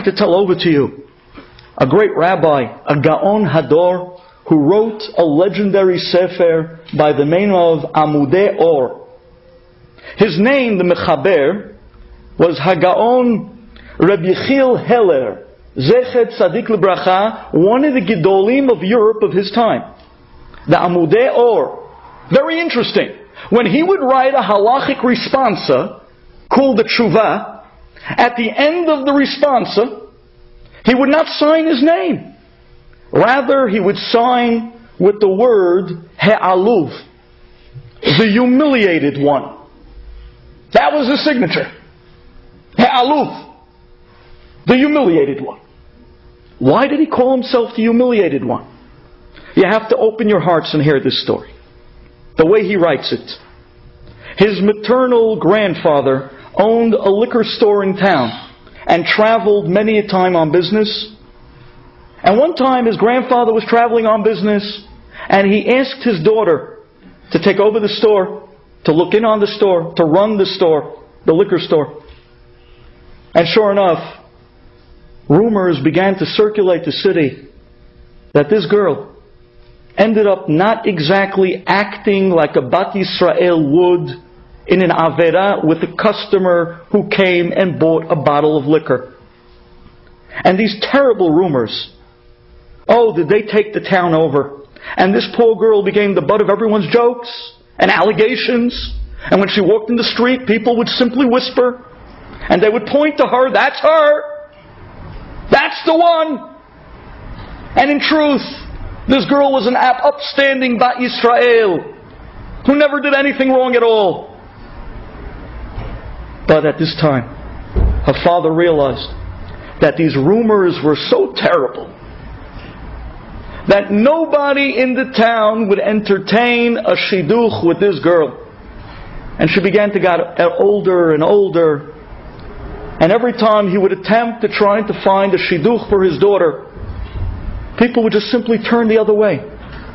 I'd like to tell over to you a great rabbi, a Gaon Hador, who wrote a legendary sefer by the name of Amudei Or. His name, the Mechaber, was Hagaon Reb Yechiel Heller, Zechet Tzadik Lebracha, one of the Gedolim of Europe of his time. The Amudei Or. Very interesting. When he would write a halachic responsa, called the Tshuva, at the end of the responsa, he would not sign his name. Rather, he would sign with the word He'aluv, the humiliated one. That was his signature. He'aluv, the humiliated one. Why did he call himself the humiliated one? You have to open your hearts and hear this story. The way he writes it. His maternal grandfather owned a liquor store in town and traveled many a time on business. And one time his grandfather was traveling on business and he asked his daughter to take over the store, to look in on the store, to run the store, the liquor store. And sure enough, rumors began to circulate the city that this girl ended up not exactly acting like a Bat Yisrael would in an Avera with a customer who came and bought a bottle of liquor. And these terrible rumors, oh, did they take the town over? And this poor girl became the butt of everyone's jokes and allegations. And when she walked in the street, people would simply whisper, and they would point to her, that's her! That's the one! And in truth, this girl was an upstanding Bat Yisrael who never did anything wrong at all. But at this time, her father realized that these rumors were so terrible that nobody in the town would entertain a shidduch with this girl. And she began to get older and older. And every time he would attempt to try to find a shidduch for his daughter, people would just simply turn the other way.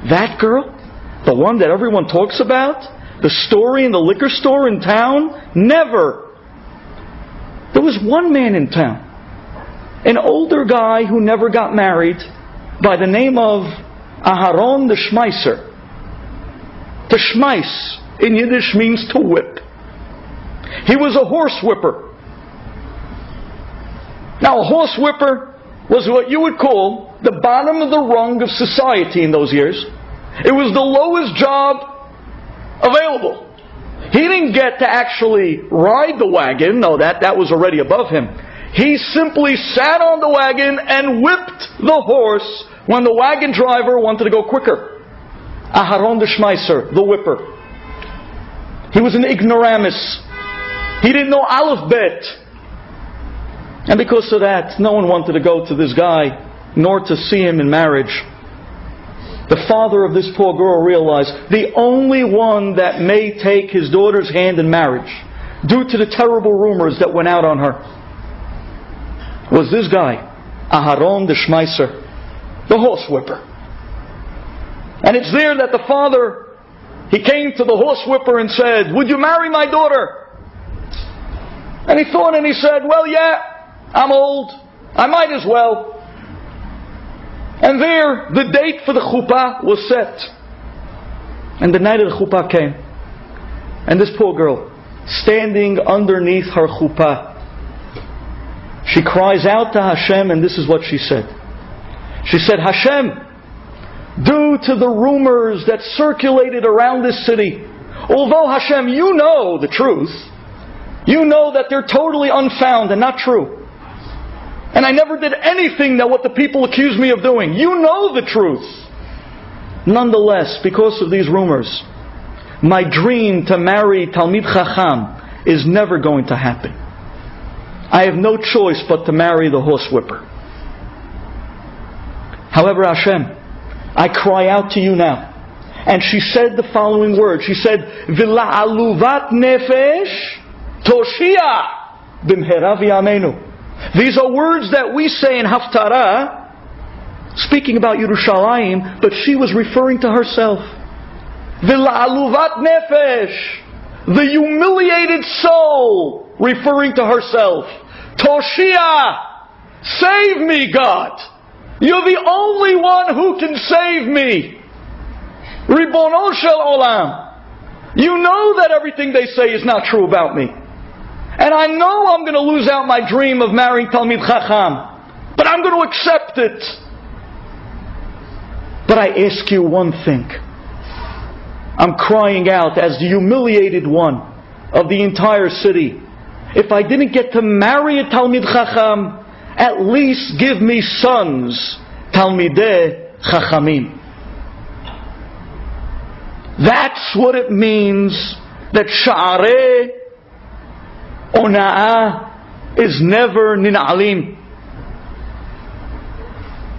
That girl? The one that everyone talks about? The story in the liquor store in town? Never. There was one man in town, an older guy who never got married, by the name of Aharon the Shmeiser. To shmeis in Yiddish means to whip. He was a horse whipper. Now a horse whipper was what you would call the bottom of the rung of society in those years. It was the lowest job available. He didn't get to actually ride the wagon. No, that was already above him. He simply sat on the wagon and whipped the horse when the wagon driver wanted to go quicker. Aharon the Shmeiser, the whipper. He was an ignoramus. He didn't know Aleph Bet. And because of that, no one wanted to go to this guy, nor to see him in marriage. The father of this poor girl realized the only one that may take his daughter's hand in marriage, due to the terrible rumors that went out on her, was this guy, Aharon the Shmeiser, the horse whipper. And it's there that the father, he came to the horse whipper and said, would you marry my daughter? And he thought and he said, well, yeah, I'm old, I might as well. And there, the date for the chuppah was set. And the night of the chuppah came. And this poor girl, standing underneath her chuppah, she cries out to Hashem, and this is what she said. She said, Hashem, due to the rumors that circulated around this city, although Hashem, you know the truth, you know that they're totally unfound and not true. And I never did anything that what the people accuse me of doing. You know the truth. Nonetheless, because of these rumors, my dream to marry Talmid Chacham is never going to happen. I have no choice but to marry the horse whipper. However, Hashem, I cry out to you now. And she said the following words. She said, V'la'aluvat nefesh toshia b'mhera v'yameinu. These are words that we say in Haftarah, speaking about Yerushalayim, but she was referring to herself. V'la'aluvat nefesh, the humiliated soul, referring to herself. Toshia, Save me, God. You're the only one who can save me. Ribono shel olam. You know that everything they say is not true about me. And I know I'm going to lose out my dream of marrying Talmid Chacham. But I'm going to accept it. But I ask you one thing. I'm crying out as the humiliated one of the entire city. If I didn't get to marry a Talmid Chacham, at least give me sons, Talmidei Chachamim. That's what it means that Sha'arei Ona'ah is never nin'alim.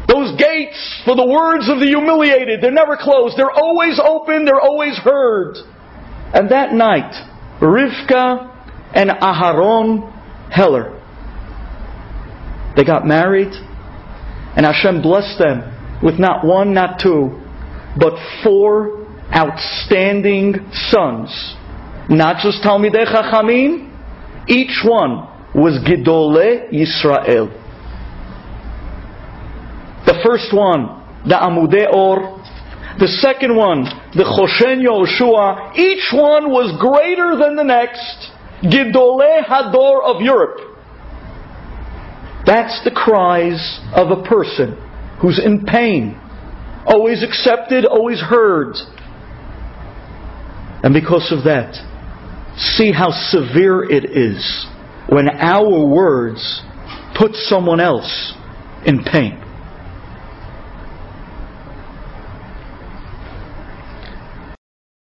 Those gates for the words of the humiliated, they're never closed. They're always open, they're always heard. And that night, Rivka and Aharon Heller, they got married, and Hashem blessed them with not one, not two, but 4 outstanding sons. Not just Talmidei Chachamim, each one was Gedolei Yisrael. The first one, the Amudei Or. The second one, the Choshen Yoshua. Each one was greater than the next. Gedolei Hador of Europe. That's the cries of a person who's in pain. Always accepted, always heard. And because of that, see how severe it is when our words put someone else in pain.